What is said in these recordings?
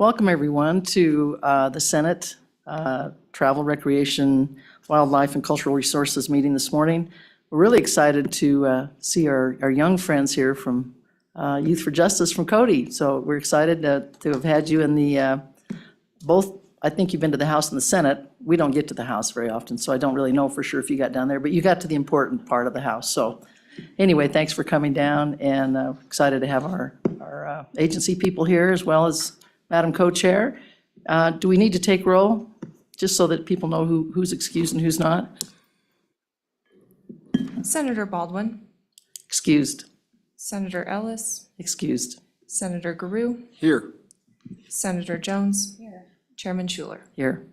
Welcome, everyone, to the Senate Travel, Recreation, Wildlife, and Cultural Resources meeting this morning. We're really excited to see our young friends here from Youth for Justice from Cody. So we're excited to have had you in the both. I think you've been to the House and the Senate. We don't get to the House very often, so I don't really know for sure if you got down there, but you got to the important part of the House. So anyway, thanks for coming down, and excited to have our agency people here as well as Madam Co-Chair. Do we need to take roll, just so that people know who's excused and who's not? Senator Baldwin, Excused. Senator Ellis, Excused. Senator Garou, Here. Senator Jones, Chairman Schuler. Here.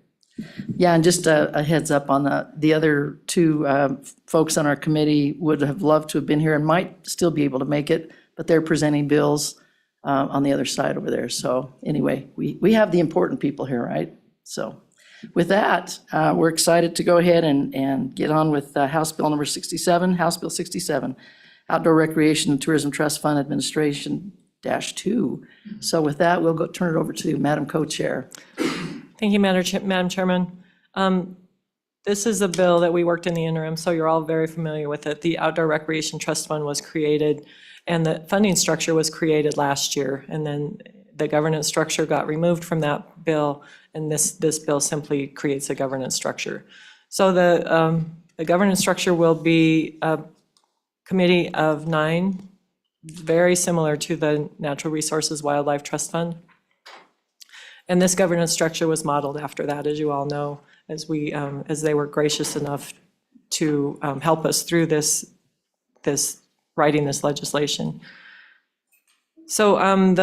Yeah, and just a heads up on the other two folks on our committee would have loved to have been here and might still be able to make it, but they're presenting bills on the other side over there. So anyway, we have the important people here, right? So with that, we're excited to go ahead and get on with House Bill number 67, House Bill 67, Outdoor Recreation and Tourism Trust Fund Administration -2. So with that, we'll turn it over to Madam Co-Chair. Thank you, Madam Chairman. This is a bill that we worked in the interim, so you're all very familiar with it. The Outdoor Recreation Trust Fund was created, and the funding structure was created last year, and then the governance structure got removed from that bill, and this bill simply creates a governance structure. So the governance structure will be a committee of 9, very similar to the Natural Resources Wildlife Trust Fund. And this governance structure was modeled after that, as you all know, as they were gracious enough to help us through writing this legislation. So on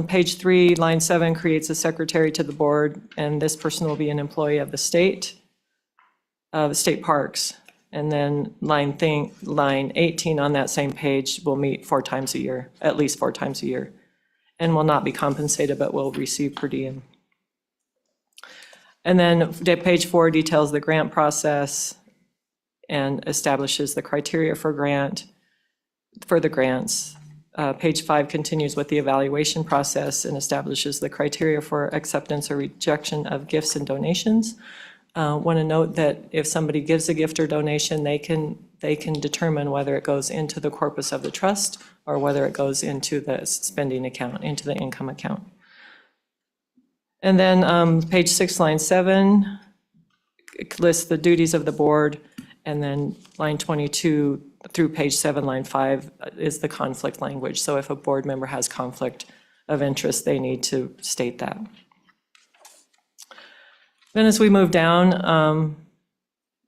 page 3, line 7 creates a secretary to the board, and this person will be an employee of the state parks. And then line 18 on that same page will meet 4 times a year, at least 4 times a year, and will not be compensated, but will receive per diem. And then page 4 details the grant process and establishes the criteria for the grants. Page 5 continues with the evaluation process and establishes the criteria for acceptance or rejection of gifts and donations. Want to note that if somebody gives a gift or donation, they can determine whether it goes into the corpus of the trust or whether it goes into the spending account, into the income account. And then page 6, line 7 lists the duties of the board, and then line 22 through page 7, line 5 is the conflict language. So if a board member has conflict of interest, they need to state that. Then as we move down,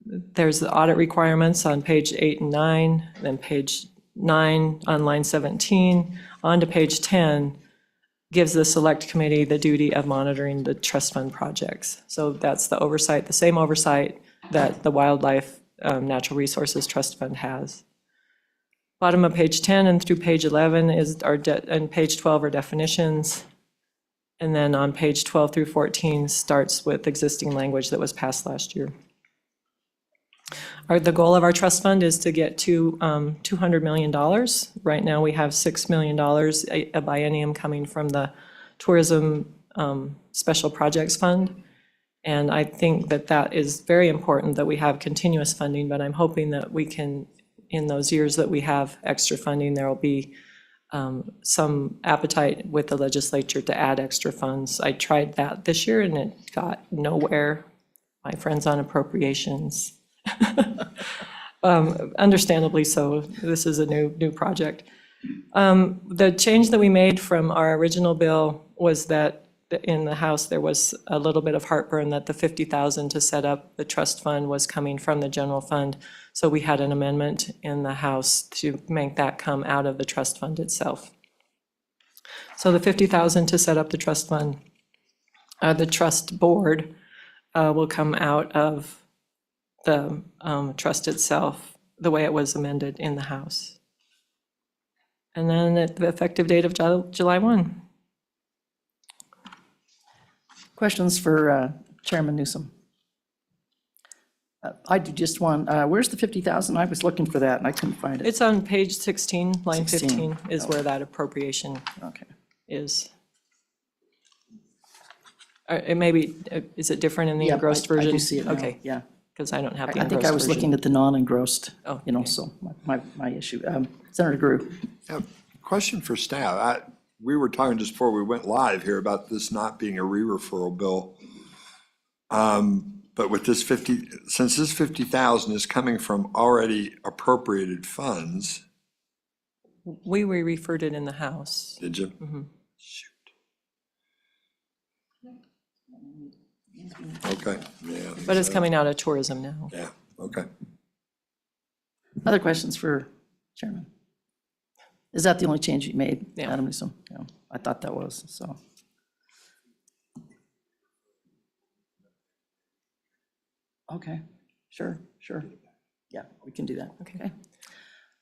there's the audit requirements on page 8 and 9, then page 9 on line 17, on to page 10, gives the select committee the duty of monitoring the trust fund projects. So that's the oversight, the same oversight that the Wildlife Natural Resources Trust Fund has. Bottom of page 10 and through page 11 and page 12 are definitions. And then on page 12 through 14 starts with existing language that was passed last year. The goal of our trust fund is to get to $200 million. Right now we have $6 million, a biennium coming from the Tourism Special Projects Fund. And I think that is very important that we have continuous funding, but I'm hoping that we can, in those years that we have extra funding, there will be some appetite with the legislature to add extra funds. I tried that this year and it got nowhere. My friends on appropriations, understandably so. This is a new project. The change that we made from our original bill was that in the House there was a little bit of heartburn that the $50,000 to set up the trust fund was coming from the general fund. So we had an amendment in the House to make that come out of the trust fund itself. So the $50,000 to set up the trust fund, the trust board will come out of the trust itself, the way it was amended in the House. And then at the effective date of July 1. Questions for Chairman Newsom? I do just one. Where's the 50,000? I was looking for that and I couldn't find it. It's on page 16, line 16. 15 is where that appropriation Okay. is. It may be, is it different in the Yeah, engrossed I version? do see it now, Okay, yeah. because I don't have the I engrossed think I was version. looking at the non-engrossed, Oh, you know, so my issue. Senator Drew. Yeah, question for staff. We were talking just before we went live here about this not being a re-referral bill. But with this since this 50,000 is coming from already appropriated funds, We referred it in the House. did you? Mm-hmm. Shoot. Okay, yeah. I think But it's so. coming out of tourism now. Yeah, okay. Other questions for Chairman? Is that the only change you made, Yeah. Madam Newsom? Yeah, I thought that was, so. Okay, sure. Yeah, we can do that. Okay.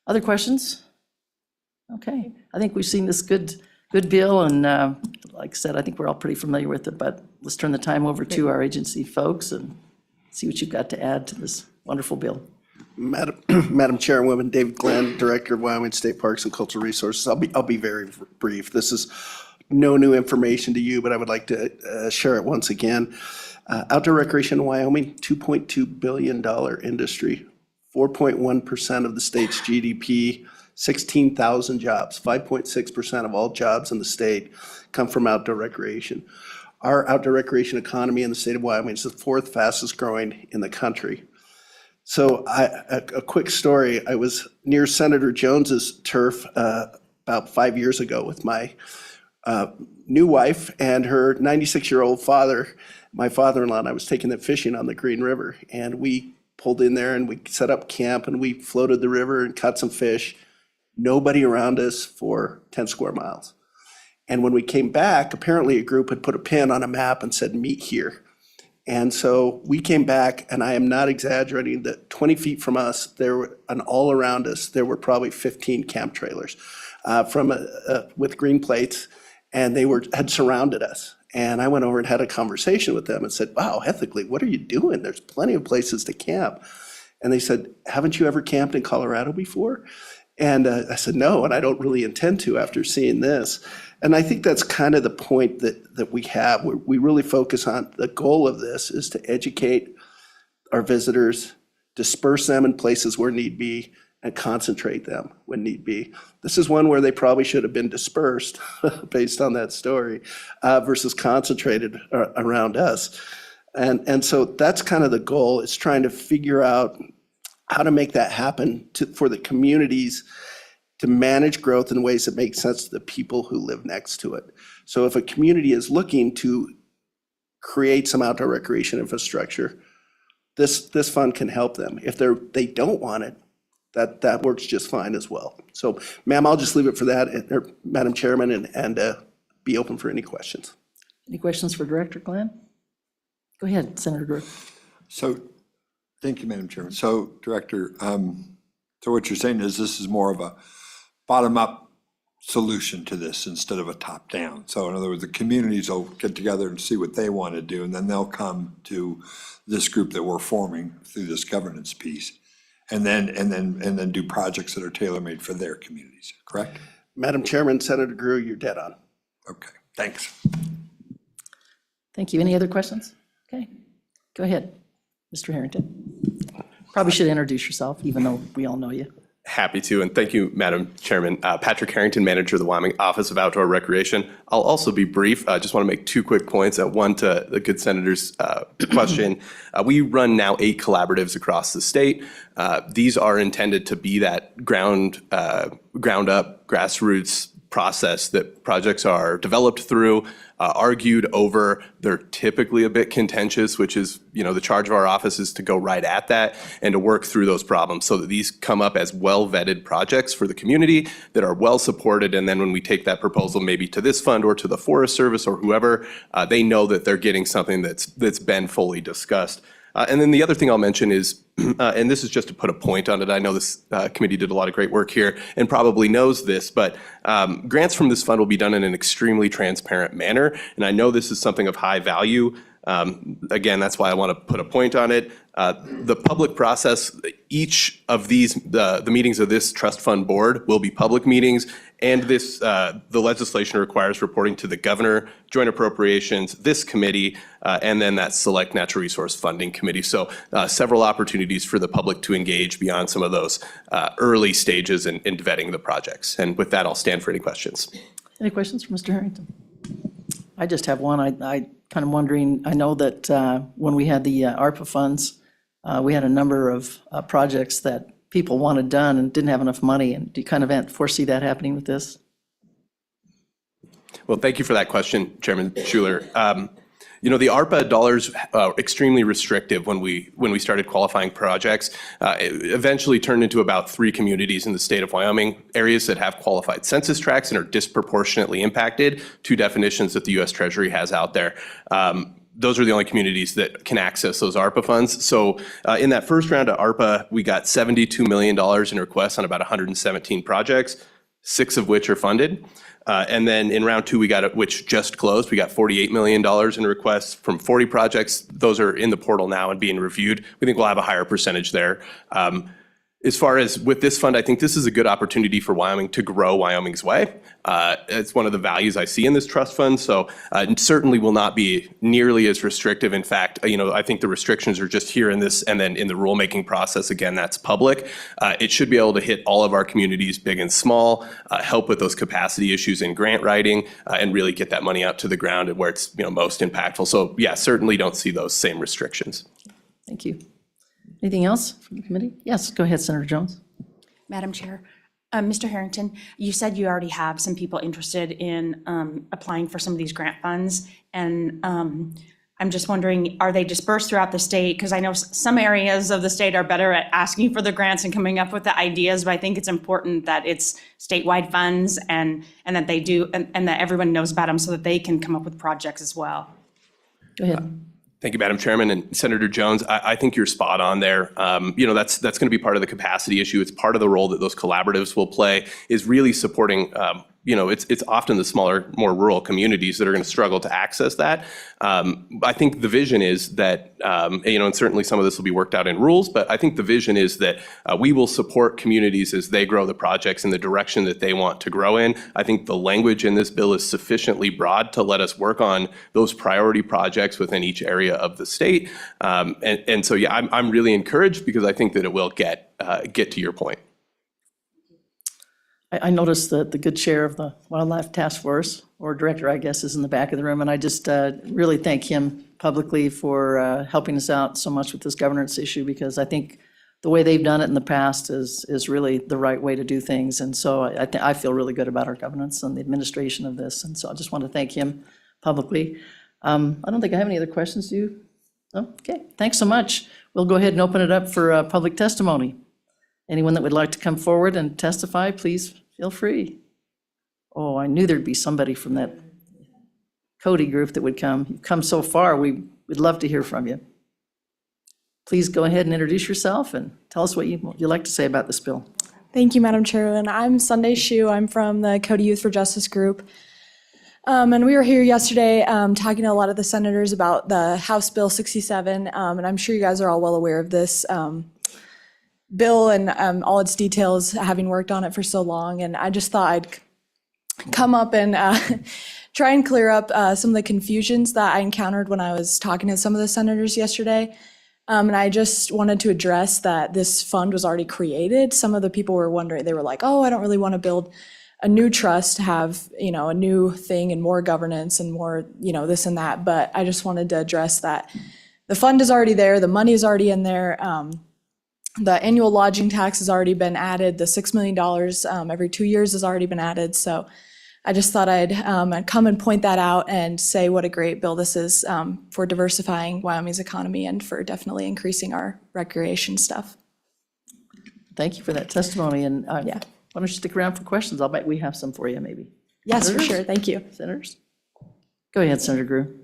Other questions? Okay, I think we've seen this good bill, and like I said, I think we're all pretty familiar with it, but let's turn the time over to our agency folks and see what you've got to add to this wonderful bill. Madam Chairwoman, David Glenn, Director of Wyoming State Parks and Cultural Resources. I'll be very brief. This is no new information to you, but I would like to share it once again. Outdoor recreation in Wyoming, $2.2 billion industry, 4.1% of the state's GDP, 16,000 jobs, 5.6% of all jobs in the state come from outdoor recreation. Our outdoor recreation economy in the state of Wyoming is the fourth fastest growing in the country. So a quick story, I was near Senator Jones's turf about 5 years ago with my new wife and her 96-year-old father, my father-in-law, and I was taking them fishing on the Green River. And we pulled in there and we set up camp and we floated the river and caught some fish. Nobody around us for 10 square miles. And when we came back, apparently a group had put a pin on a map and said, meet here. And so we came back, and I am not exaggerating, that 20 feet from us, and all around us, there were probably 15 camp trailers with green plates, and they had surrounded us. And I went over and had a conversation with them and said, wow, ethically, what are you doing? There's plenty of places to camp. And they said, haven't you ever camped in Colorado before? And I said, no, and I don't really intend to after seeing this. And I think that's kind of the point that we have. We really focus on the goal of this is to educate our visitors, disperse them in places where need be, and concentrate them when need be. This is one where they probably should have been dispersed based on that story versus concentrated around us. And so that's kind of the goal, is trying to figure out how to make that happen for the communities to manage growth in ways that make sense to the people who live next to it. So if a community is looking to create some outdoor recreation infrastructure, this fund can help them. If they don't want it, that works just fine as well. So, ma'am, I'll just leave it for that, or Madam Chairman, and be open for any questions. Any questions for Director Glenn? Go ahead, Senator Drew. So, thank you, Madam Chairman. So, Director, so what you're saying is this is more of a bottom-up solution to this instead of a top-down. So in other words, the communities will get together and see what they want to do, and then they'll come to this group that we're forming through this governance piece, and then do projects that are tailor-made for their communities, correct? Madam Chairman, Senator Drew, you're dead on. Okay, thanks. Thank you. Any other questions? Okay, go ahead, Mr. Harrington. Probably should introduce yourself, even though we all know you. Happy to, and thank you, Madam Chairman. Patrick Harrington, Manager of the Wyoming Office of Outdoor Recreation. I'll also be brief. I just want to make 2 quick points. One, to the good Senator's question. We run now 8 collaboratives across the state. These are intended to be that ground up, grassroots process that projects are developed through, argued over. They're typically a bit contentious, which is, the charge of our office is to go right at that and to work through those problems so that these come up as well-vetted projects for the community that are well-supported. And then when we take that proposal maybe to this fund or to the Forest Service or whoever, they know that they're getting something that's been fully discussed. And then the other thing I'll mention is, and this is just to put a point on it, I know this committee did a lot of great work here and probably knows this, but grants from this fund will be done in an extremely transparent manner. And I know this is something of high value Again, that's why I want to put a point on it. The public process, each of these, the meetings of this trust fund board will be public meetings, and this, the legislation requires reporting to the governor, joint appropriations, this committee, and then that select natural resource funding committee. So several opportunities for the public to engage beyond some of those early stages in vetting the projects. And with that, I'll stand for any questions. Any questions for Mr. Harrington? I just have one. I kind of wondering, I know that when we had the ARPA funds, we had a number of projects that people wanted done and didn't have enough money. And do you kind of foresee that happening with this? Well, thank you for that question, Chairman Schuler. You know, the ARPA dollars extremely restrictive when we started qualifying projects. It eventually turned into about 3 communities in the state of Wyoming, areas that have qualified census tracts and are disproportionately impacted, 2 definitions that the U.S. Treasury has out there. Those are the only communities that can access those ARPA funds. So in that first round of ARPA, we got $72 million in requests on about 117 projects, 6 of which are funded. And then in round 2, we got, which just closed, we got $48 million in requests from 40 projects. Those are in the portal now and being reviewed. We think we'll have a higher percentage there. As far as with this fund, I think this is a good opportunity for Wyoming to grow Wyoming's way. It's one of the values I see in this trust fund. So it certainly will not be nearly as restrictive. In fact, you know, I think the restrictions are just here in this, and then in the rulemaking process, again, that's public. It should be able to hit all of our communities, big and small, help with those capacity issues in grant writing, and really get that money out to the ground and where it's, you know, most impactful. So yeah, certainly don't see those same restrictions. Thank you. Anything else from the committee? Yes, go ahead, Senator Jones. Madam Chair, Mr. Harrington, you said you already have some people interested in applying for some of these grant funds. And I'm just wondering, are they dispersed throughout the state? Because I know some areas of the state are better at asking for the grants and coming up with the ideas, but I think it's important that it's statewide funds and that they do, and that everyone knows about them so that they can come up with projects as well. Go ahead. Thank you, Madam Chairman. And Senator Jones, I think you're spot on there. You know, that's going to be part of the capacity issue. It's part of the role that those collaboratives will play, is really supporting, you know, it's often the smaller, more rural communities that are going to struggle to access that. I think the vision is that, you know, and certainly some of this will be worked out in rules, but I think the vision is that we will support communities as they grow the projects in the direction that they want to grow in. I think the language in this bill is sufficiently broad to let us work on those priority projects within each area of the state. And so, yeah, I'm really encouraged because I think that it will get to your point. I noticed that the good chair of the Wildlife Task Force, or director, I guess, is in the back of the room, and I just really thank him publicly for helping us out so much with this governance issue, because I think the way they've done it in the past is really the right way to do things. And so I feel really good about our governance and the administration of this, and so I just want to thank him publicly. I don't think I have any other questions, do you? No? Okay, thanks so much. We'll go ahead and open it up for public testimony. Anyone that would like to come forward and testify, please feel free. Oh, I knew there'd be somebody from that Cody group that would come. You've come so far, we'd love to hear from you. Please go ahead and introduce yourself and tell us what you'd like to say about this bill. Thank you, Madam Chairman. I'm Sunday Shu. I'm from the Cody Youth for Justice group. And we were here yesterday talking to a lot of the senators about the House Bill 67, and I'm sure you guys are all well aware of this bill and all its details, having worked on it for so long. And I just thought I'd come up and try and clear up some of the confusions that I encountered when I was talking to some of the senators yesterday. And I just wanted to address that this fund was already created. Some of the people were wondering, they were like, oh, I don't really want to build a new trust to have, you know, a new thing and more governance and more, you know, this and that. But I just wanted to address that the fund is already there, the money is already in there. The annual lodging tax has already been added. The $6 million every 2 years has already been added. So I just thought I'd come and point that out and say what a great bill this is for diversifying Wyoming's economy and for definitely increasing our recreation stuff. Thank you for that testimony, and Yeah. why don't you stick around for questions? I'll bet we have some for you, maybe. Yes, for Senators? sure. Thank you. Senators? Go ahead, Senator Grew.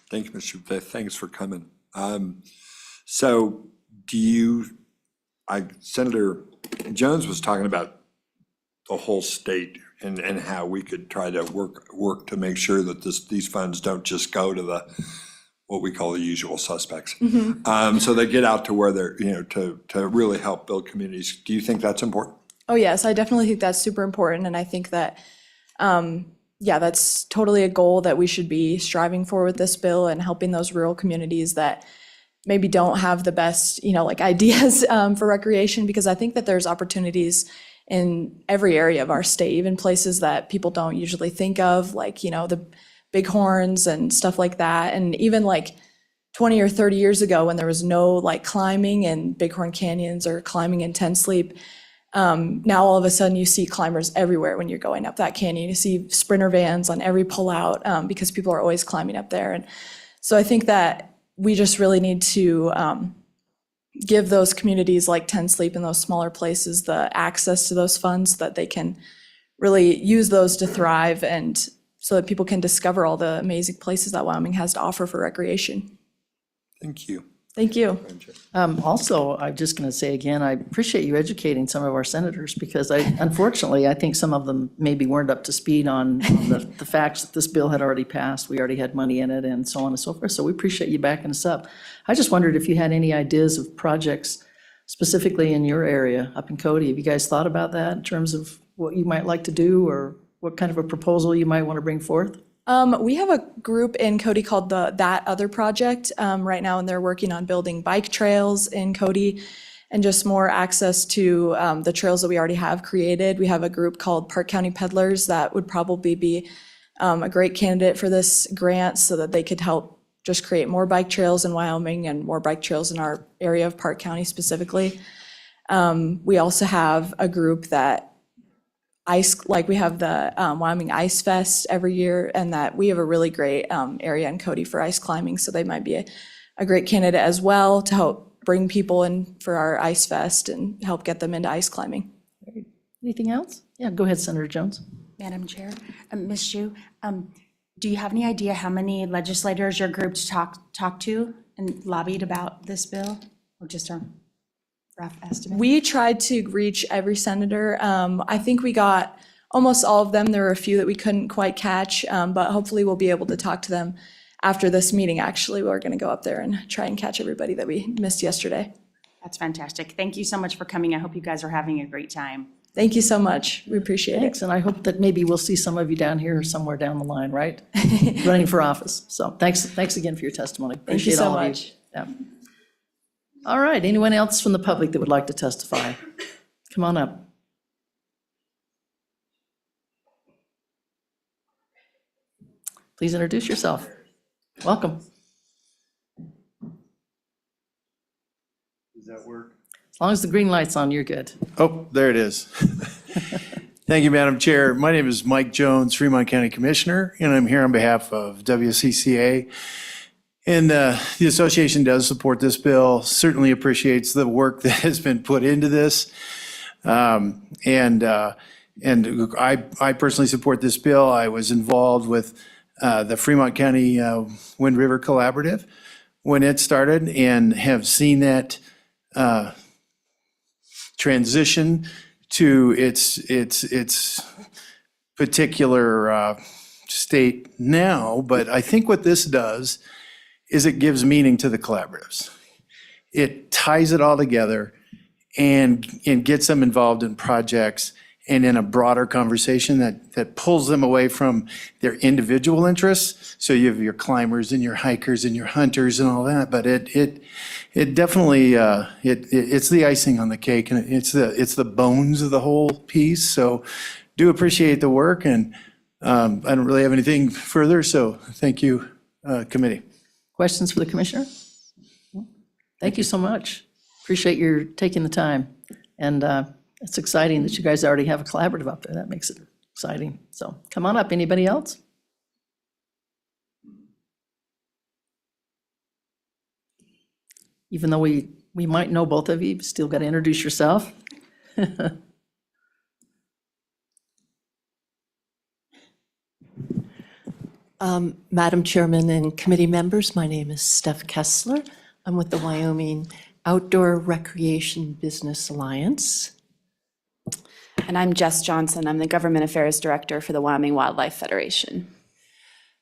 Thank you, Mr. Beth. Thanks for coming. So do you, Senator Jones was talking about the whole state and how we could try to work to make sure that these funds don't just go to the what we call the usual suspects. So they get out to where they're, to really help build communities. Do you think that's important? Oh, yes, I definitely think that's super important, and I think that, yeah, that's totally a goal that we should be striving for with this bill and helping those rural communities that maybe don't have the best, like ideas for recreation, because I think that there's opportunities in every area of our state, even places that people don't usually think of, like, the bighorns and stuff like that. And even like 20 or 30 years ago, when there was no like climbing in Bighorn Canyons or climbing in Ten Sleep, now all of a sudden you see climbers everywhere when you're going up that canyon. You see sprinter vans on every pullout because people are always climbing up there. And so I think that we just really need to give those communities like Ten Sleep and those smaller places the access to those funds so that they can really use those to thrive, and so that people can discover all the amazing places that Wyoming has to offer for recreation. Thank you. Thank you. Also, I'm just going to say again, I appreciate you educating some of our senators, because unfortunately, I think some of them maybe weren't up to speed on the facts that this bill had already passed. We already had money in it and so on and so forth. So we appreciate you backing us up. I just wondered if you had any ideas of projects specifically in your area up in Cody. Have you guys thought about that in terms of what you might like to do, or what kind of a proposal you might want to bring forth? We have a group in Cody called That Other Project right now, and they're working on building bike trails in Cody and just more access to the trails that we already have created. We have a group called Park County Peddlers that would probably be a great candidate for this grant, so that they could help just create more bike trails in Wyoming and more bike trails in our area of Park County specifically. We also have a group that we have the Wyoming Ice Fest every year, and that we have a really great area in Cody for ice climbing, so they might be a great candidate as well to help bring people in for our Ice Fest and help get them into ice climbing. Anything else? Yeah, go ahead, Senator Jones. Madam Chair, Ms. Shu, do you have any idea how many legislators your group talked to and lobbied about this bill, or just a rough estimate? We tried to reach every senator. I think we got almost all of them. There were a few that we couldn't quite catch, but hopefully we'll be able to talk to them after this meeting. Actually, we're going to go up there and try and catch everybody that we missed yesterday. That's fantastic. Thank you so much for coming. I hope you guys are having a great time. Thank you so much. We appreciate it. Thanks, and I hope that maybe we'll see some of you down here somewhere down the line, right? Running for office. So thanks again for your testimony. Thank you Appreciate so all of you. much. Yeah. All right, anyone else from the public that would like to testify? Come on up. Please introduce yourself. Welcome. Does that work? As long as the green light's on, you're good. Oh, there it is. Thank you, Madam Chair. My name is Mike Jones, Fremont County Commissioner, and I'm here on behalf of WCCA. And the association does support this bill, certainly appreciates the work that has been put into this. And I personally support this bill. I was involved with the Fremont County Wind River Collaborative when it started, and have seen that transition to its particular state now. But I think what this does is it gives meaning to the collaboratives. It ties it all together and gets them involved in projects and in a broader conversation that pulls them away from their individual interests. So you have your climbers and your hikers and your hunters and all that, but it definitely, it's the icing on the cake, and it's the bones of the whole piece. So do appreciate the work, and I don't really have anything further, so thank you, committee. Questions for the commissioner? Thank you so much. Appreciate your taking the time. And it's exciting that you guys already have a collaborative up there. That makes it exciting. So come on up. Anybody else? Even though we might know both of you, still got to introduce yourself. Madam Chairman and committee members, my name is Steph Kessler. I'm with the Wyoming Outdoor Recreation Business Alliance. And I'm Jess Johnson. I'm the Government Affairs Director for the Wyoming Wildlife Federation.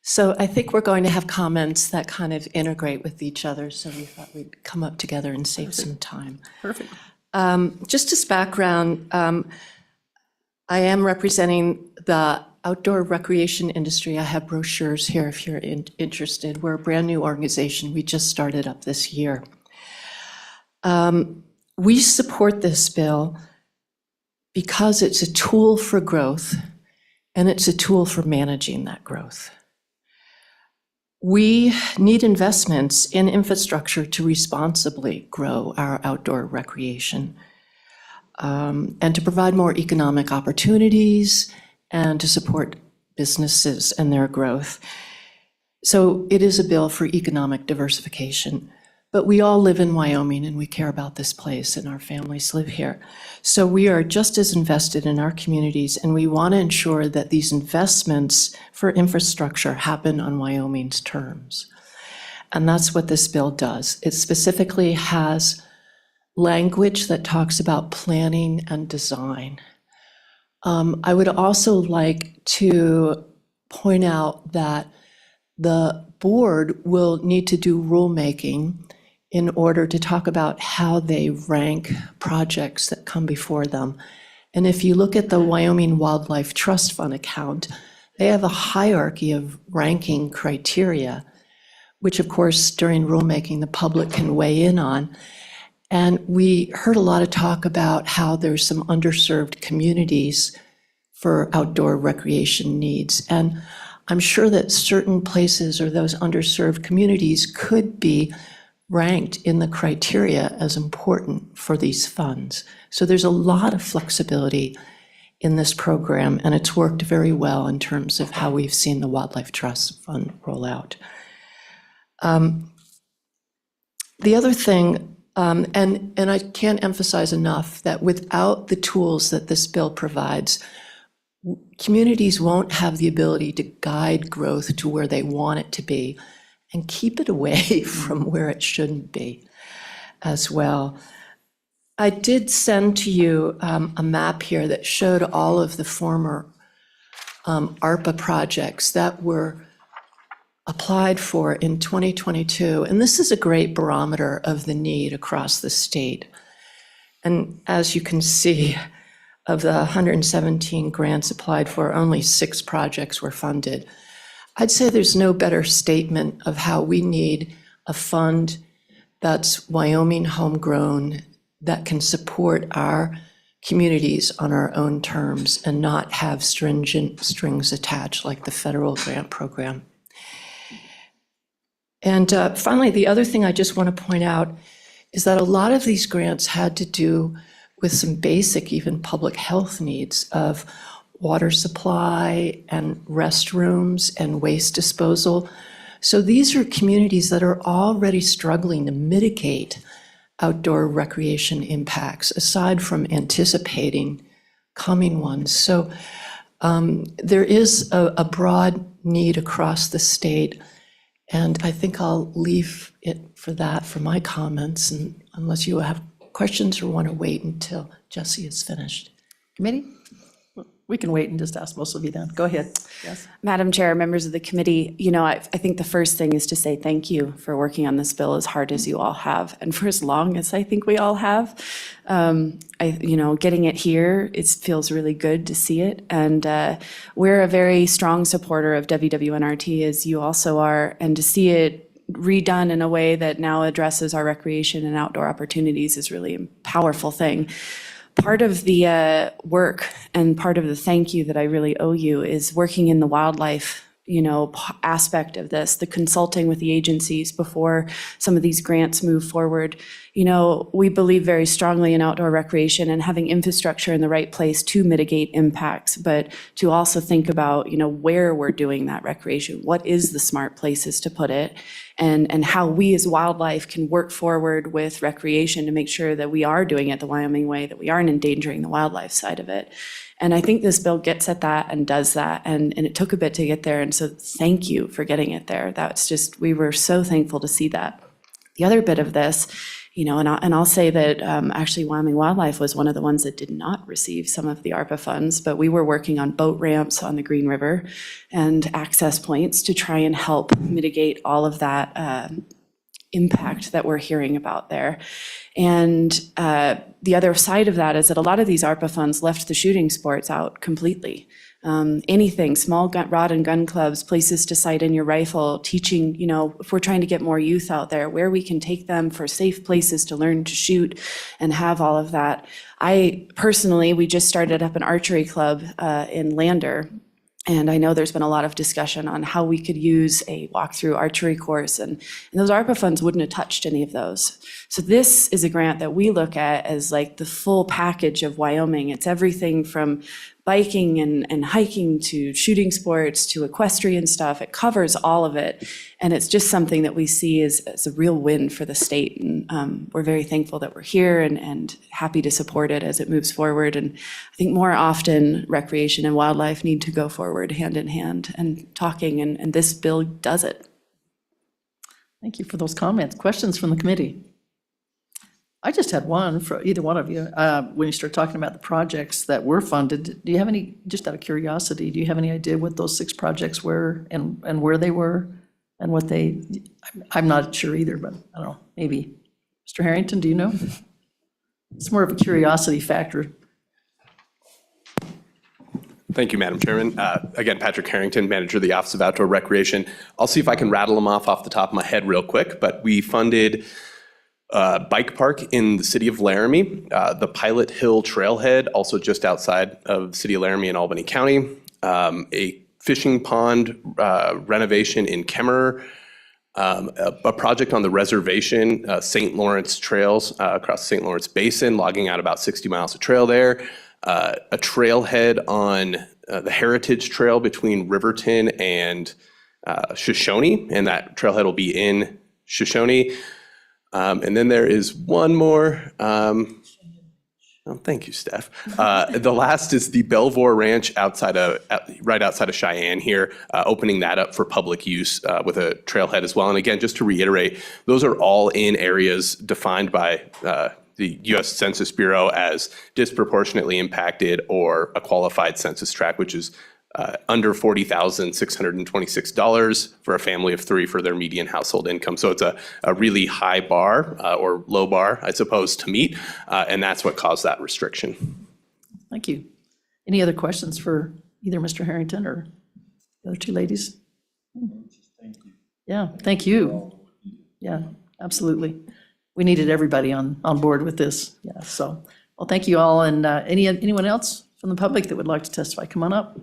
So I think we're going to have comments that kind of integrate with each other, so we thought we'd come up together and save some time. Perfect. Just as background, I am representing the outdoor recreation industry. I have brochures here if you're interested. We're a brand-new organization. We just started up this year. We support this bill because it's a tool for growth, and it's a tool for managing that growth. We need investments in infrastructure to responsibly grow our outdoor recreation, and to provide more economic opportunities and to support businesses and their growth. So it is a bill for economic diversification. But we all live in Wyoming and we care about this place and our families live here. So we are just as invested in our communities, and we want to ensure that these investments for infrastructure happen on Wyoming's terms. And that's what this bill does. It specifically has language that talks about planning and design. I would also like to point out that the board will need to do rulemaking in order to talk about how they rank projects that come before them. And if you look at the Wyoming Wildlife Trust Fund account, they have a hierarchy of ranking criteria, which of course during rulemaking the public can weigh in on. And we heard a lot of talk about how there's some underserved communities for outdoor recreation needs. And I'm sure that certain places or those underserved communities could be ranked in the criteria as important for these funds. So there's a lot of flexibility in this program, and it's worked very well in terms of how we've seen the Wildlife Trust Fund roll out. The other thing, and I can't emphasize enough that without the tools that this bill provides, communities won't have the ability to guide growth to where they want it to be and keep it away from where it shouldn't be as well. I did send to you a map here that showed all of the former ARPA projects that were applied for in 2022. And this is a great barometer of the need across the state. And as you can see, of the 117 grants applied for, only 6 projects were funded. I'd say there's no better statement of how we need a fund that's Wyoming homegrown, that can support our communities on our own terms and not have stringent strings attached like the federal grant program. And finally, the other thing I just want to point out is that a lot of these grants had to do with some basic, even public health needs of water supply and restrooms and waste disposal. So these are communities that are already struggling to mitigate outdoor recreation impacts, aside from anticipating coming ones. So there is a broad need across the state, and I think I'll leave it for that for my comments, and unless you have questions or want to wait until Jesse is finished. Committee? We can wait and just ask most of you then. Go ahead. Yes. Madam Chair, members of the committee, I think the first thing is to say thank you for working on this bill as hard as you all have, and for as long as I think we all have. Getting it here, it feels really good to see it, and we're a very strong supporter of WWNRT, as you also are, and to see it redone in a way that now addresses our recreation and outdoor opportunities is really a powerful thing. Part of the work and part of the thank you that I really owe you is working in the wildlife, aspect of this, the consulting with the agencies before some of these grants move forward. We believe very strongly in outdoor recreation and having infrastructure in the right place to mitigate impacts, but to also think about, where we're doing that recreation. What is the smart places to put it? And how we as wildlife can work forward with recreation to make sure that we are doing it the Wyoming way, that we aren't endangering the wildlife side of it. And I think this bill gets at that and does that. And it took a bit to get there. And so thank you for getting it there. We were so thankful to see that. The other bit of this And I'll say that actually Wyoming Wildlife was one of the ones that did not receive some of the ARPA funds, but we were working on boat ramps on the Green River and access points to try and help mitigate all of that impact that we're hearing about there. And the other side of that is that a lot of these ARPA funds left the shooting sports out completely. Anything, small rod and gun clubs, places to sight in your rifle, teaching, if we're trying to get more youth out there, where we can take them for safe places to learn to shoot and have all of that. We just started up an archery club in Lander. And I know there's been a lot of discussion on how we could use a walkthrough archery course, and those ARPA funds wouldn't have touched any of those. So this is a grant that we look at as like the full package of Wyoming. It's everything from biking and hiking to shooting sports to equestrian stuff. It covers all of it. And it's just something that we see as a real win for the state. And we're very thankful that we're here and happy to support it as it moves forward. And I think more often recreation and wildlife need to go forward hand in hand and talking, and this bill does it. Thank you for those comments. Questions from the committee? I just had one for either one of you. When you start talking about the projects that were funded, do you have any, just out of curiosity, do you have any idea what those 6 projects were and where they were and what they, I'm not sure either, but I don't know, maybe. Mr. Harrington, do you know? It's more of a curiosity factor. Thank you, Madam Chairman. Again, Patrick Harrington, Manager of the Office of Outdoor Recreation. I'll see if I can rattle them off the top of my head real quick, but we funded bike park in the city of Laramie, the Pilot Hill Trailhead, also just outside of the city of Laramie in Albany County, a fishing pond renovation in Kemmerer, a project on the reservation, St. Lawrence Trails across the St. Lawrence Basin, logging out about 60 miles of trail there, a trailhead on the Heritage Trail between Riverton and Shoshone, and that trailhead will be in Shoshone. And then there is one more. Thank you, Steph. The last is the Belvoir Ranch right outside of Cheyenne here, opening that up for public use with a trailhead as well. And again, just to reiterate, those are all in areas defined by the U.S. Census Bureau as disproportionately impacted or a qualified census tract, which is under $40,626 for a family of 3 for their median household income. So it's a really high bar or low bar, I suppose, to meet, and that's what caused that restriction. Thank you. Any other questions for either Mr. Harrington or the other 2 ladies? Yeah, thank you. Yeah, absolutely. We needed everybody on board with this. Yeah, so, well, thank you all. And anyone else from the public that would like to testify, come on up.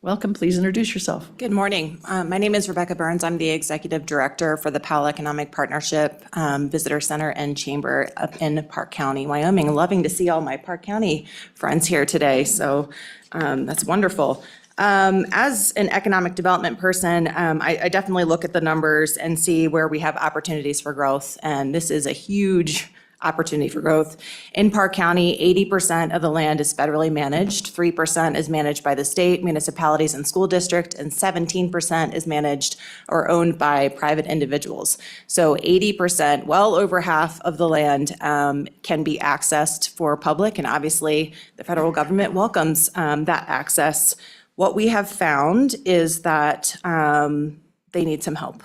Welcome, please introduce yourself. Good morning. My name is Rebecca Burns. I'm the Executive Director for the Powell Economic Partnership Visitor Center and Chamber up in Park County, Wyoming. Loving to see all my Park County friends here today, so that's wonderful. As an economic development person, I definitely look at the numbers and see where we have opportunities for growth, and this is a huge opportunity for growth. In Park County, 80% of the land is federally managed, 3% is managed by the state, municipalities, and school district, and 17% is managed or owned by private individuals. So 80%, well over half of the land can be accessed for public, and obviously the federal government welcomes that access. What we have found is that they need some help.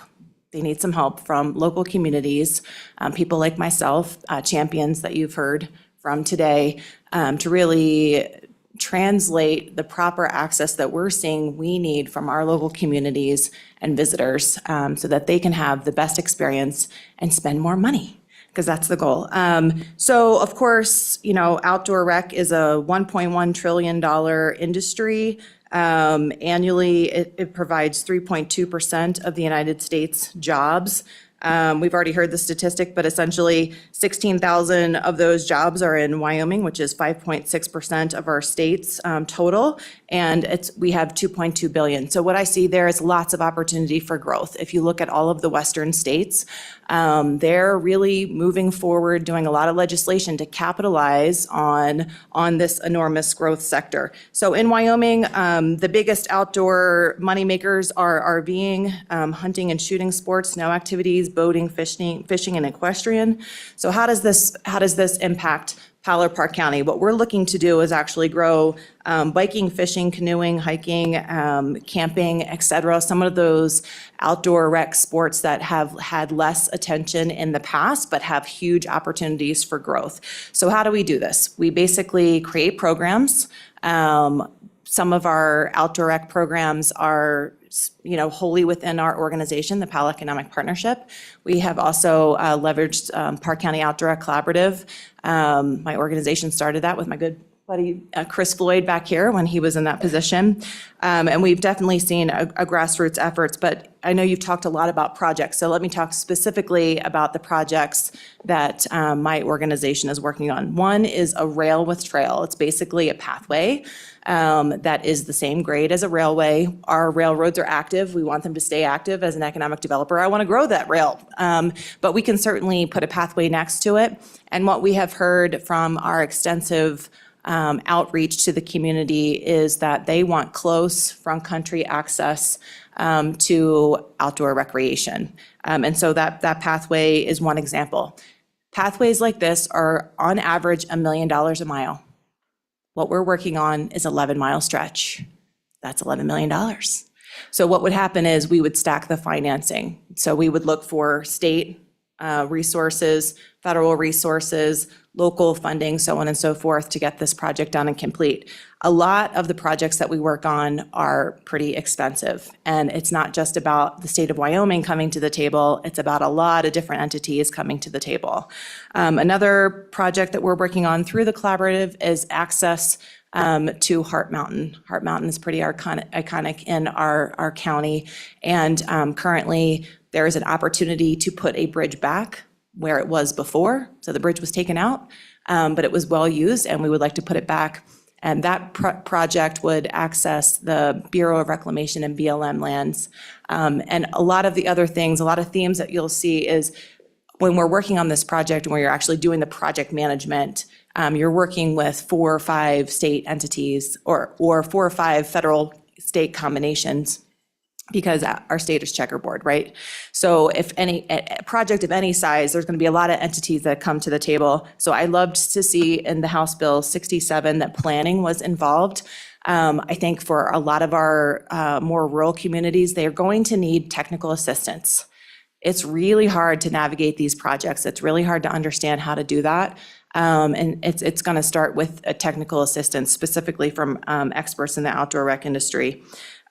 They need some help from local communities, people like myself, champions that you've heard from today, to really translate the proper access that we're seeing we need from our local communities and visitors so that they can have the best experience and spend more money, because that's the goal. So of course, outdoor rec is a $1.1 trillion industry. Annually, it provides 3.2% of the United States jobs. We've already heard the statistic, but essentially 16,000 of those jobs are in Wyoming, which is 5.6% of our state's total. and we have 2.2 billion. So what I see there is lots of opportunity for growth. If you look at all of the western states, they're really moving forward, doing a lot of legislation to capitalize on this enormous growth sector. So in Wyoming, the biggest outdoor moneymakers are RVing, hunting and shooting sports, snow activities, boating, fishing, and equestrian. So how does this impact Powell or Park County? What we're looking to do is actually grow biking, fishing, canoeing, hiking, camping, et cetera. Some of those outdoor rec sports that have had less attention in the past, but have huge opportunities for growth. So how do we do this? We basically create programs. Some of our outdoor rec programs are wholly within our organization, the Powell Economic Partnership. We have also leveraged Park County Outdoor Rec Collaborative. My organization started that with my good buddy Chris Floyd back here when he was in that position. And we've definitely seen a grassroots efforts, but I know you've talked a lot about projects. So let me talk specifically about the projects that my organization is working on. One is a rail with trail. It's basically a pathway that is the same grade as a railway. Our railroads are active. We want them to stay active. As an economic developer, I want to grow that rail. But we can certainly put a pathway next to it. And what we have heard from our extensive outreach to the community is that they want close front country access to outdoor recreation. And so that pathway is one example. Pathways like this are on average $1 million a mile. What we're working on is 11-mile stretch. That's $11 million. So what would happen is we would stack the financing. So we would look for state resources, federal resources, local funding, so on and so forth, to get this project done and complete. A lot of the projects that we work on are pretty expensive, and it's not just about the state of Wyoming coming to the table, it's about a lot of different entities coming to the table. Another project that we're working on through the collaborative is access to Heart Mountain. Heart Mountain is pretty iconic in our county, and currently there is an opportunity to put a bridge back where it was before. So the bridge was taken out, but it was well used, and we would like to put it back. And that project would access the Bureau of Reclamation and BLM lands. And a lot of the other things, a lot of themes that you'll see is when we're working on this project and where you're actually doing the project management, you're working with 4 or 5 state entities or 4 or 5 federal state combinations, because our state is checkerboard, right? So if a project of any size, there's going to be a lot of entities that come to the table. So I loved to see in the House Bill 67 that planning was involved. I think for a lot of our more rural communities, they're going to need technical assistance. It's really hard to navigate these projects. It's really hard to understand how to do that. And it's going to start with a technical assistance, specifically from experts in the outdoor rec industry.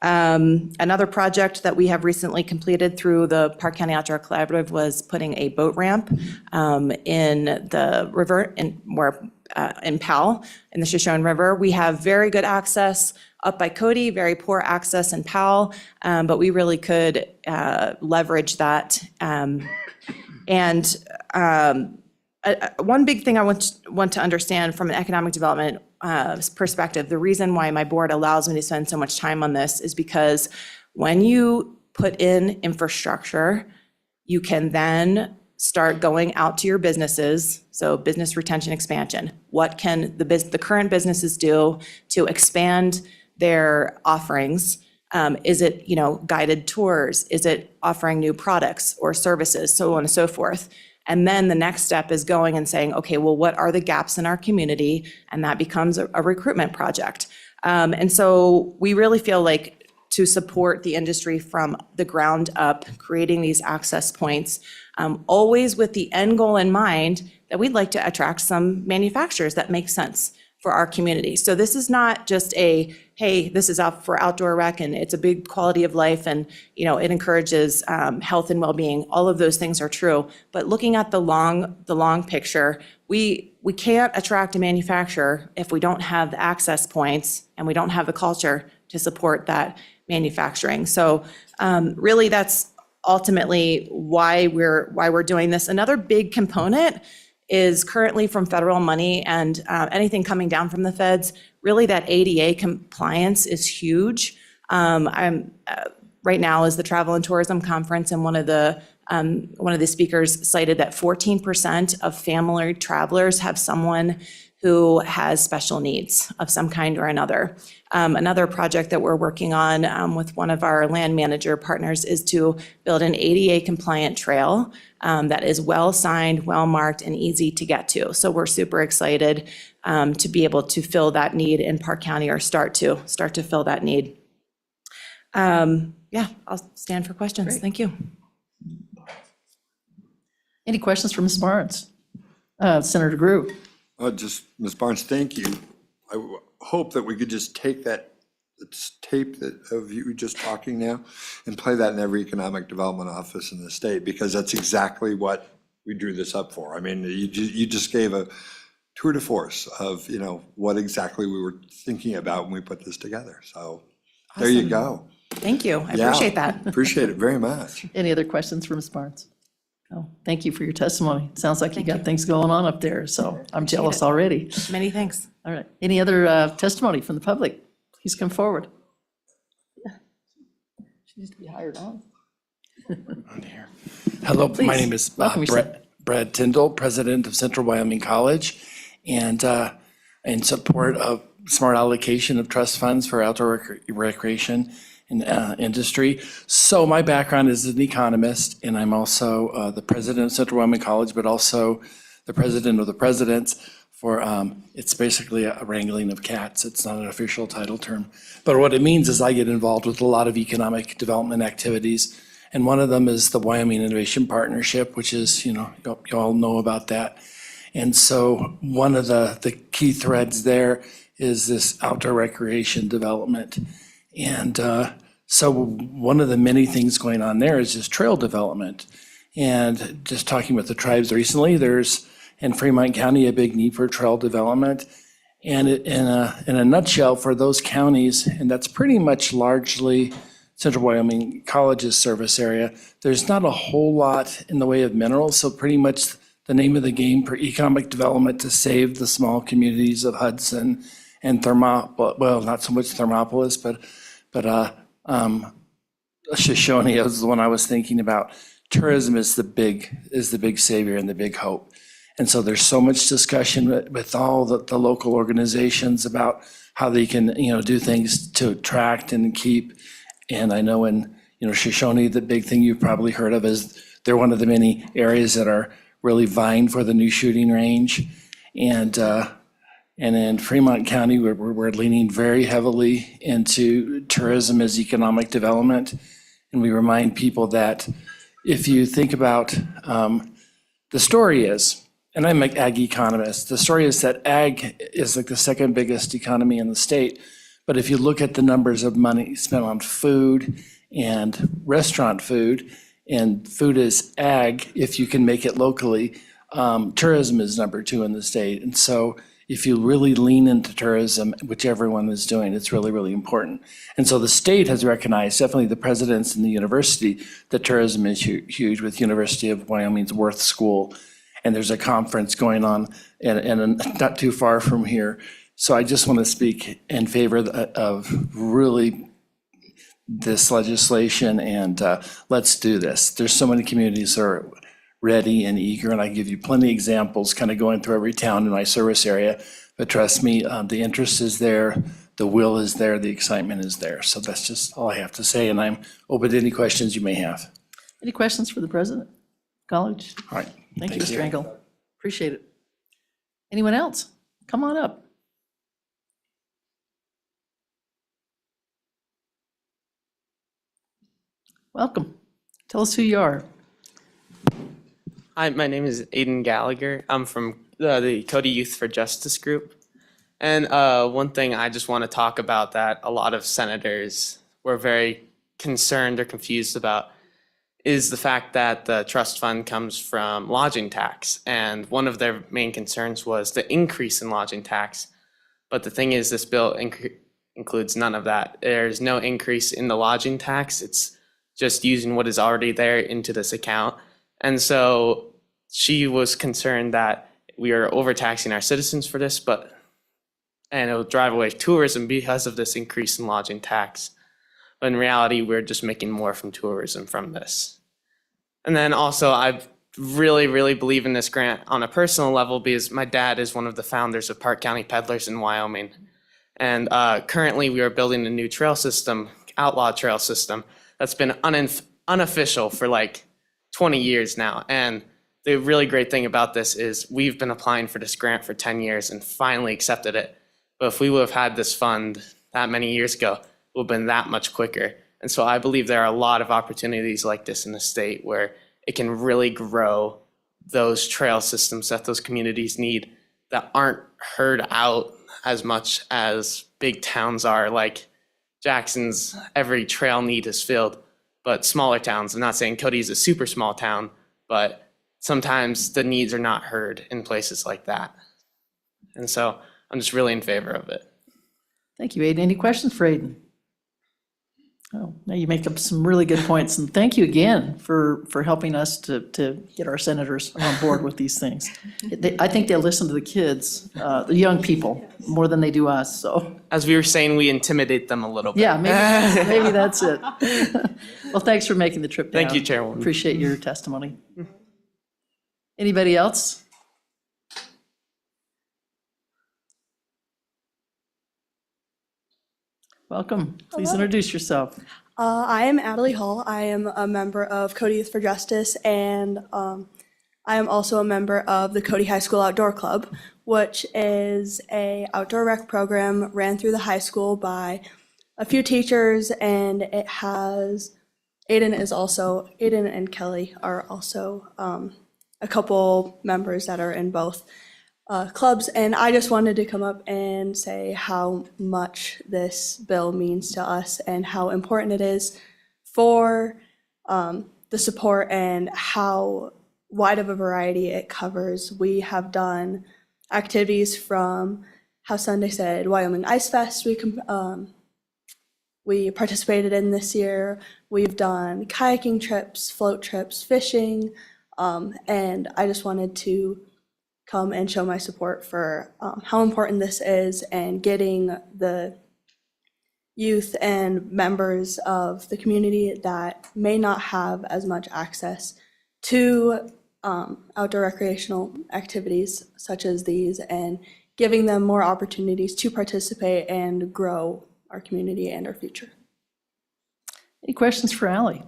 Another project that we have recently completed through the Park County Outdoor Collaborative was putting a boat ramp in the river in Powell, in the Shoshone River. We have very good access up by Cody, very poor access in Powell, but we really could leverage that. One big thing I want to understand from an economic development perspective, the reason why my board allows me to spend so much time on this is because when you put in infrastructure, you can then start going out to your businesses, so business retention expansion. What can the current businesses do to expand their offerings? Is it, guided tours? Is it offering new products or services, so on and so forth? And then the next step is going and saying, okay, well, what are the gaps in our community? And that becomes a recruitment project. And so we really feel like to support the industry from the ground up, creating these access points, always with the end goal in mind that we'd like to attract some manufacturers that make sense for our community. So this is not just hey, this is out for outdoor rec and it's a big quality of life and it encourages health and well-being. All of those things are true. But looking at the long picture, we can't attract a manufacturer if we don't have the access points and we don't have the culture to support that manufacturing. So really that's ultimately why we're doing this. Another big component is currently from federal money and anything coming down from the feds, really that ADA compliance is huge. Right now is the Travel and Tourism Conference, and one of the speakers cited that 14% of family travelers have someone who has special needs of some kind or another. Another project that we're working on with one of our land manager partners is to build an ADA compliant trail that is well-signed, well-marked, and easy to get to. So we're super excited to be able to fill that need in Park County, or start to fill that need. Yeah, I'll stand for questions. Thank you. Any questions from Ms. Barnes? Senator Grew? Just, Ms. Barnes, thank you. Hope that we could just take that tape of you just talking now and play that in every economic development office in the state, because that's exactly what we drew this up for. I mean, you just gave a tour de force of, what exactly we were thinking about when we put this together. So there you go. Thank you. I Yeah, appreciate that. Appreciate it very much. Any other questions for Ms. Barnes? Oh, thank you for your testimony. It sounds like you got things going on up there, so I'm jealous it. already. Many thanks. All right. Any other testimony from the public? Please come forward. She needs to be hired on. Hello, my Please, name is welcome yourself. Brad Tyndall, president of Central Wyoming College, and in support of smart allocation of trust funds for outdoor recreation and industry. So my background is an economist, and I'm also the president of Central Wyoming College, but also the president of the presidents for, it's basically a wrangling of cats. It's not an official title term. But what it means is I get involved with a lot of economic development activities. And one of them is the Wyoming Innovation Partnership, which is, you all know about that. And so one of the key threads there is this outdoor recreation development. And so one of the many things going on there is just trail development. And just talking with the tribes recently, there's in Fremont County a big need for trail development. And in a nutshell, for those counties, and that's pretty much largely Central Wyoming College's service area, there's not a whole lot in the way of minerals. So pretty much the name of the game for economic development to save the small communities of Hudson and Thermopolis, well, not so much Thermopolis, but Shoshone is the one I was thinking about. Tourism is the big savior and the big hope. And so there's so much discussion with all the local organizations about how they can, do things to attract and keep. And I know in, Shoshone, the big thing you've probably heard of is they're one of the many areas that are really vying for the new shooting range. And in Fremont County, we're leaning very heavily into tourism as economic development. And we remind people that if you think about the story is, and I'm an ag economist, the story is that ag is like the second biggest economy in the state. But if you look at the numbers of money spent on food and restaurant food, and food is ag, if you can make it locally, tourism is number 2 in the state. And so if you really lean into tourism, which everyone is doing, it's really, really important. And so the state has recognized, definitely the presidents and the university, that tourism is huge with University of Wyoming's Worth School. And there's a conference going on and not too far from here. So I just want to speak in favor of really this legislation, and let's do this. There's so many communities that are ready and eager, and I give you plenty of examples kind of going through every town in my service area. But trust me, the interest is there, the will is there, the excitement is there. So that's just all I have to say, and I'm open to any questions you may have. Any questions for the president? College? All right. Thank you, Mr. Engel. Appreciate it. Anyone else? Come on up. Welcome. Tell us who you are. Hi, my name is Aiden Gallagher. I'm from the Cody Youth for Justice group. And one thing I just want to talk about that a lot of senators were very concerned or confused about is the fact that the trust fund comes from lodging tax. And one of their main concerns was the increase in lodging tax. But the thing is, this bill includes none of that. There's no increase in the lodging tax. It's just using what is already there into this account. And so she was concerned that we are overtaxing our citizens for this, but and it will drive away tourism because of this increase in lodging tax. But in reality, we're just making more from tourism from this. And then also, I really, really believe in this grant on a personal level because my dad is one of the founders of Park County Peddlers in Wyoming. And currently, we are building a new trail system, outlaw trail system, that's been unofficial for like 20 years now. And the really great thing about this is we've been applying for this grant for 10 years and finally accepted it. But if we would have had this fund that many years ago, it would have been that much quicker. And so I believe there are a lot of opportunities like this in the state where it can really grow those trail systems that those communities need that aren't heard out as much as big towns are. Like Jackson's, every trail need is filled, but smaller towns, I'm not saying Cody is a super small town, but sometimes the needs are not heard in places like that. And so I'm just really in favor of it. Thank you, Aiden. Any questions for Aiden? Oh, now you make up some really good points, and thank you again for helping us to get our senators on board with these things. I think they'll listen to the kids, the young people, more than they do us, so. As we were saying, we intimidate them a little bit. Yeah, maybe that's it. Well, thanks for making the trip down. Thank you, Chairwoman. Appreciate your testimony. Anybody else? Welcome. Please Hello. introduce yourself. I am Adelie Hall. I am a member of Cody Youth for Justice, and I am also a member of the Cody High School Outdoor Club, which is a outdoor rec program ran through the high school by a few teachers, and it has Aiden and Kelly are also a couple members that are in both clubs. And I just wanted to come up and say how much this bill means to us and how important it is for the support and how wide of a variety it covers. We have done activities from how Sunday said Wyoming Ice Fest we participated in this year. We've done kayaking trips, float trips, fishing, and I just wanted to come and show my support for how important this is and getting the youth and members of the community that may not have as much access to outdoor recreational activities such as these, and giving them more opportunities to participate and grow our community and our future. Any questions for Ally?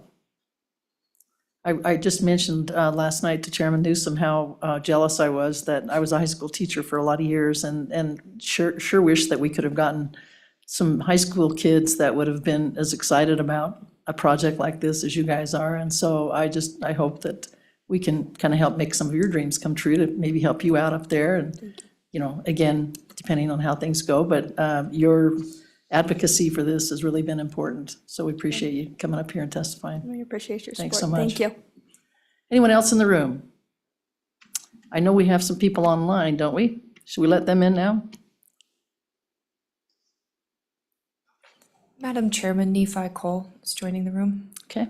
I just mentioned last night to Chairman Newsom how jealous I was that I was a high school teacher for a lot of years, and sure wish that we could have gotten some high school kids that would have been as excited about a project like this as you guys are. And so I hope that we can kind of help make some of your dreams come true, to maybe help you out up there. And, you know, again, depending on how things go, but your advocacy for this has really been important. So we appreciate you coming up here and testifying. We appreciate your support. Thanks so much. Thank you. Anyone else in the room? I know we have some people online, don't we? Should we let them in now? Madam Chairman, Nephi Cole is joining the room. Okay.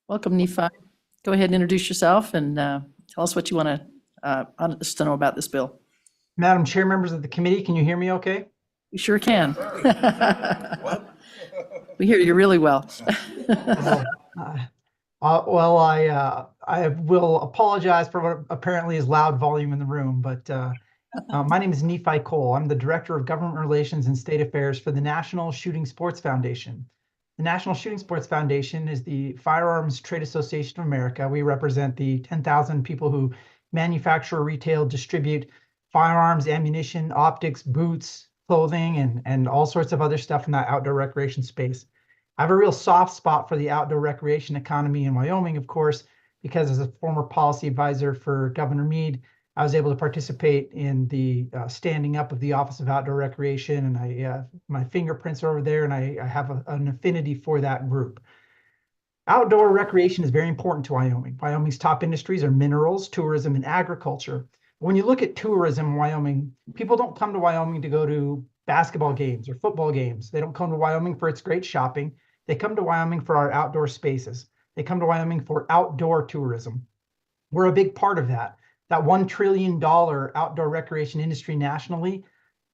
Welcome, Nephi. Go ahead and introduce yourself and tell us what you want us to know about this bill. Madam Chair, members of the committee, can you hear me okay? You sure can. We hear you really well. Well, I will apologize for what apparently is loud volume in the room, but my name is Nephi Cole. I'm the Director of Government Relations and State Affairs for the National Shooting Sports Foundation. The National Shooting Sports Foundation is the Firearms Trade Association of America. We represent the 10,000 people who manufacture, retail, distribute firearms, ammunition, optics, boots, clothing, and all sorts of other stuff in that outdoor recreation space. I have a real soft spot for the outdoor recreation economy in Wyoming, of course, because as a former policy advisor for Governor Mead, I was able to participate in the standing up of the Office of Outdoor Recreation, and my fingerprints are over there, and I have an affinity for that group. Outdoor recreation is very important to Wyoming. Wyoming's top industries are minerals, tourism, and agriculture. When you look at tourism in Wyoming, people don't come to Wyoming to go to basketball games or football games. They don't come to Wyoming for its great shopping. They come to Wyoming for our outdoor spaces. They come to Wyoming for outdoor tourism. We're a big part of that. That $1 trillion outdoor recreation industry nationally,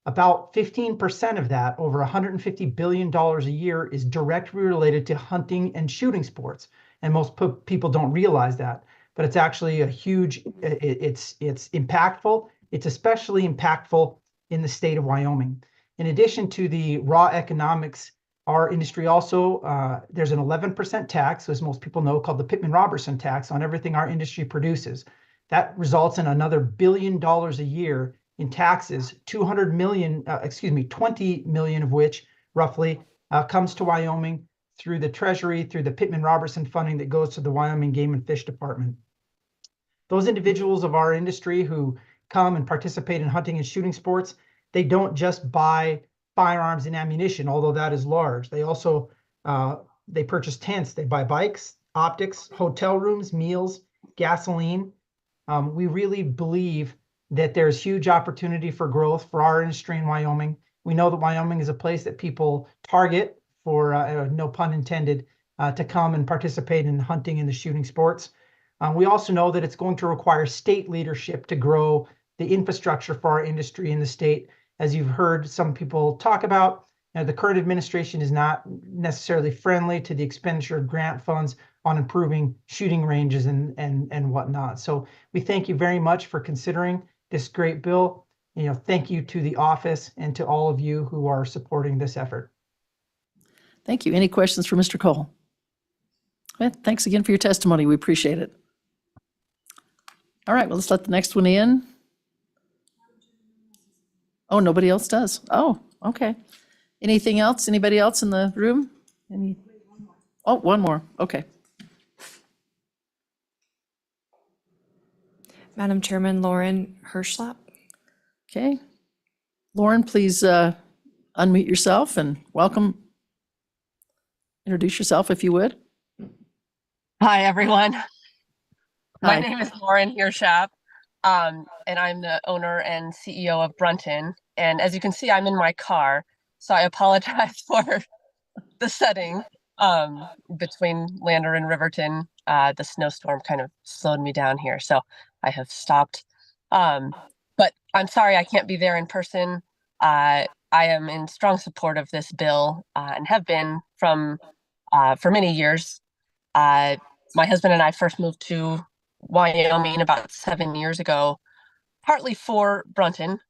about 15% of that, over $150 billion a year, is directly related to hunting and shooting sports. And most people don't realize that, but it's actually a huge, it's impactful. It's especially impactful in the state of Wyoming. In addition to the raw economics, our industry also, there's an 11% tax, as most people know, called the Pittman-Robertson tax on everything our industry produces. That results in another $1 billion a year in taxes, 20 million of which roughly comes to Wyoming through the Treasury, through the Pittman-Robertson funding that goes to the Wyoming Game and Fish Department. Those individuals of our industry who come and participate in hunting and shooting sports, they don't just buy firearms and ammunition, although that is large. They also, they purchase tents, they buy bikes, optics, hotel rooms, meals, gasoline. We really believe that there's huge opportunity for growth for our industry in Wyoming. We know that Wyoming is a place that people target for, no pun intended, to come and participate in hunting and the shooting sports. We also know that it's going to require state leadership to grow the infrastructure for our industry in the state. As you've heard some people talk about, the current administration is not necessarily friendly to the expenditure of grant funds on improving shooting ranges and whatnot. So we thank you very much for considering this great bill. Thank you to the office and to all of you who are supporting this effort. Thank you. Any questions for Mr. Cole? Well, thanks again for your testimony. We appreciate it. All right, well, let's let the next one in. Oh, nobody else does. Oh, okay. Anything else? Anybody else in the room? Oh, one more. Okay. Madam Chairman, Lauren Hirschlap. Okay. Lauren, please unmute yourself and welcome. Introduce yourself if you would. Hi, everyone. My Hi. name is Lauren Hirschap, and I'm the owner and CEO of Brunton. And as you can see, I'm in my car, so I apologize for the setting between Lander and Riverton. The snowstorm kind of slowed me down here, so I have stopped. But I'm sorry I can't be there in person. I am in strong support of this bill and have been for many years. My husband and I first moved to Wyoming about 7 years ago, partly for Brunton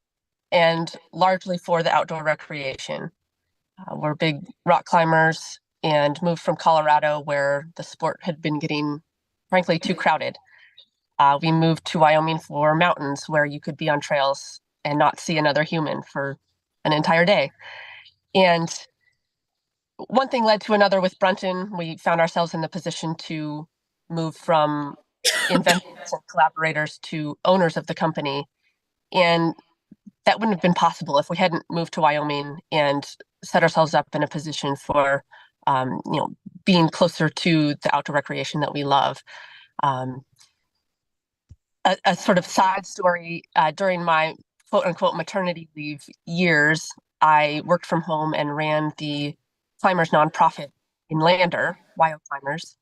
and largely for the outdoor recreation. We're big rock climbers and moved from Colorado where the sport had been getting, frankly, too crowded. We moved to Wyoming for mountains where you could be on trails and not see another human for an entire day. And one thing led to another with Brunton. We found ourselves in the position to move from inventors and collaborators to owners of the company. And that wouldn't have been possible if we hadn't moved to Wyoming and set ourselves up in a position for, being closer to the outdoor recreation that we love. A sort of side story, during my quote unquote maternity leave years, I worked from home and ran the Climbers nonprofit in Lander, Wyo Climbers,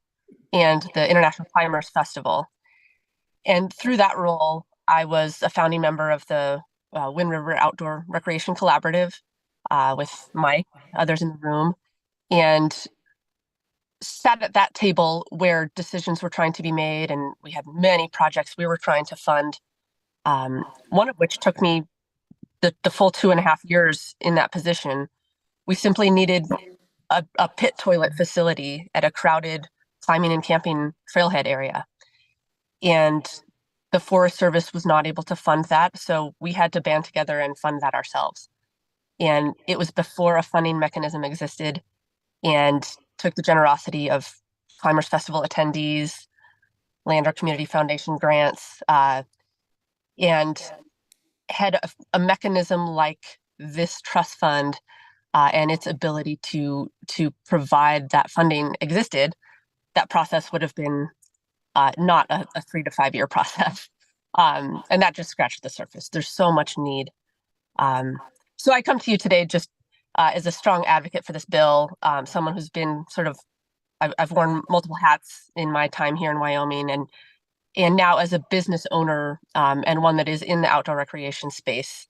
and the International Climbers Festival. And through that role, I was a founding member of the Wind River Outdoor Recreation Collaborative with Mike, others in the room, and sat at that table where decisions were trying to be made, and we had many projects we were trying to fund, one of which took me the full 2.5 years in that position. We simply needed a pit toilet facility at a crowded climbing and camping trailhead area. And the Forest Service was not able to fund that, so we had to band together and fund that ourselves. And it was before a funding mechanism existed, and took the generosity of Climbers Festival attendees, Lander Community Foundation grants, and had a mechanism like this trust fund and its ability to provide that funding existed. That process would have been not a 3 to 5 year process. And that just scratched the surface. There's so much need. So I come to you today just as a strong advocate for this bill, someone who's been sort of I've worn multiple hats in my time here in Wyoming, and now as a business owner and one that is in the outdoor recreation space,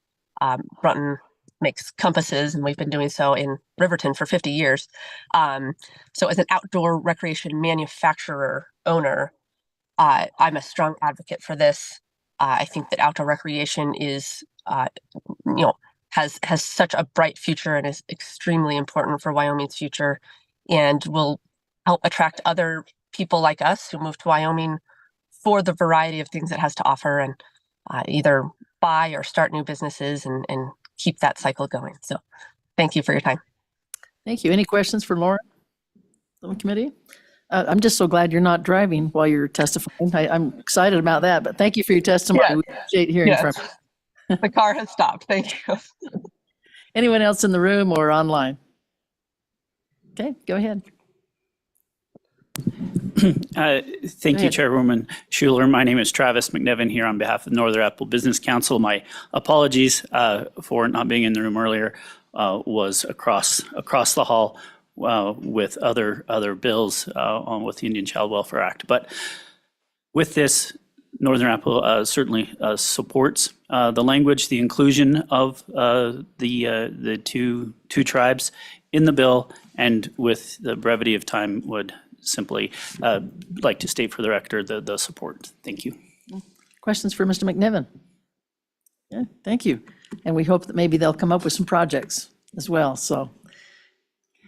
Brunton makes compasses, and we've been doing so in Riverton for 50 years. So as an outdoor recreation manufacturer owner, I'm a strong advocate for this. I think that outdoor recreation is, has such a bright future and is extremely important for Wyoming's future, and will help attract other people like us who move to Wyoming for the variety of things it has to offer, and either buy or start new businesses and keep that cycle going. So thank you for your time. Thank you. Any questions for Lauren on the committee? I'm just so glad you're not driving while you're testifying. I'm excited about that, but thank you for your testimony. Yes. We appreciate hearing from you. The car has stopped. Thank you. Anyone else in the room or online? Okay, go ahead. Thank you, Chairwoman Schuler. My name is Travis McNevin here on behalf of Northern Apple Business Council. My apologies for not being in the room earlier. Was across the hall with other bills on with the Indian Child Welfare Act. But with this, Northern Apple certainly supports the language, the inclusion of the two tribes in the bill, and with the brevity of time would simply like to state for the record the support. Thank you. Questions for Mr. McNevin? Yeah, thank you. And we hope that maybe they'll come up with some projects as well. So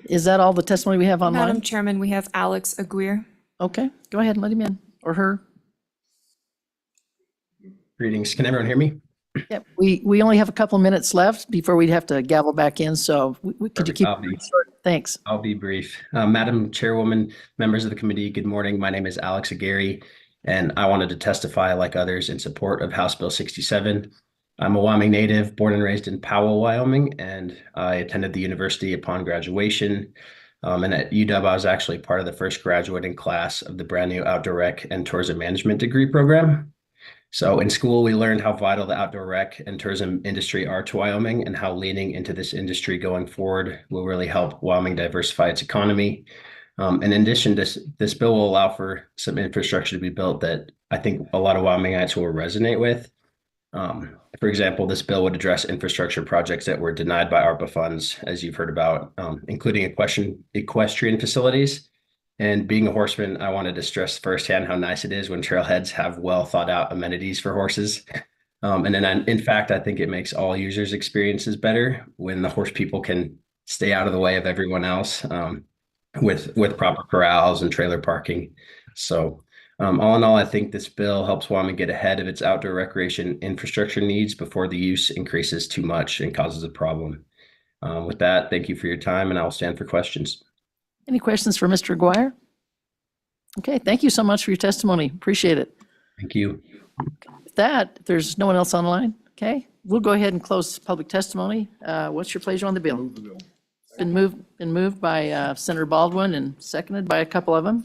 is that all the testimony we have online? Madam Chairman, we have Alex Aguirre. Okay, go ahead and let him in, or her. Greetings. Can everyone hear me? Yep, we only have a couple of minutes left before we'd have to gavel back in, so could you keep I'll be- it short? Thanks. I'll be brief. Madam Chairwoman, members of the committee, good morning. My name is Alex Aguirre, and I wanted to testify, like others, in support of House Bill 67. I'm a Wyoming native, born and raised in Powell, Wyoming, and I attended the university upon graduation. And at UW, I was actually part of the first graduating class of the brand new Outdoor Rec and Tourism Management degree program. So in school, we learned how vital the outdoor rec and tourism industry are to Wyoming, and how leaning into this industry going forward will really help Wyoming diversify its economy. And in addition, this bill will allow for some infrastructure to be built that I think a lot of Wyomingites will resonate with. For example, this bill would address infrastructure projects that were denied by ARPA funds, as you've heard about, including equestrian facilities. And being a horseman, I wanted to stress firsthand how nice it is when trailheads have well thought out amenities for horses. And then in fact, I think it makes all users' experiences better when the horse people can stay out of the way of everyone else with proper corrals and trailer parking. So all in all, I think this bill helps Wyoming get ahead of its outdoor recreation infrastructure needs before the use increases too much and causes a problem. With that, thank you for your time, and I'll stand for questions. Any questions for Mr. Aguirre? Okay, thank you so much for your testimony. Appreciate it. Thank you. With that, if there's no one else online, okay, we'll go ahead and close public testimony. What's your pleasure on the bill? Been moved by Senator Baldwin and seconded by a couple of them.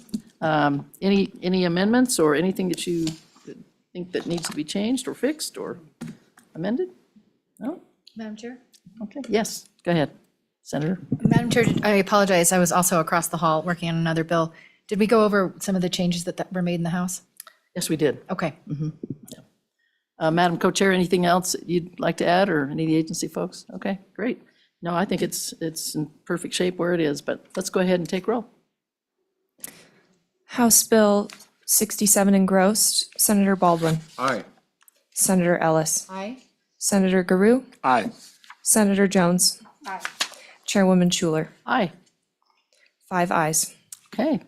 Any amendments or anything that you think that needs to be changed or fixed or amended? No? Madam Chair? Okay, yes, go ahead, Senator. Madam Chair, I apologize. I was also across the hall working on another bill. Did we go over some of the changes that were made in the House? Yes, we did. Okay. Madam Co-Chair, anything else you'd like to add, or any of the agency folks? Okay, great. No, I think it's in perfect shape where it is, but let's go ahead and take roll. House Bill 67 engrossed, Senator Baldwin. Aye. Senator Ellis. Aye. Senator Garou. Aye. Senator Jones. Aye. Chairwoman Schuler. Aye. 5 ayes. Okay,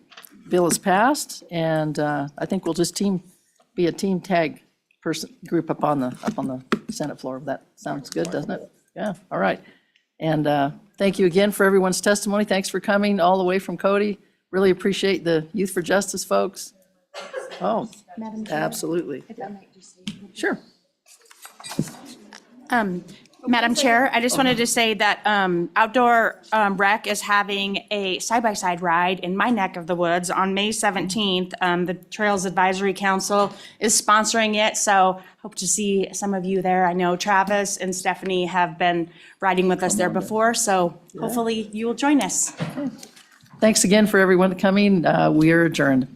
bill is passed, and I think we'll just be a team tag group up on the Senate floor. That sounds good, doesn't it? Yeah, all right. And thank you again for everyone's testimony. Thanks for coming all the way from Cody. Really appreciate the Youth for Justice folks. Oh, Madam Chair. absolutely. Sure. Madam Chair, I just wanted to say that Outdoor Rec is having a side-by-side ride in my neck of the woods on May 17th. The Trails Advisory Council is sponsoring it, so hope to see some of you there. I know Travis and Stephanie have been riding with us there before, so hopefully you will join us. Thanks again for everyone coming. We are adjourned.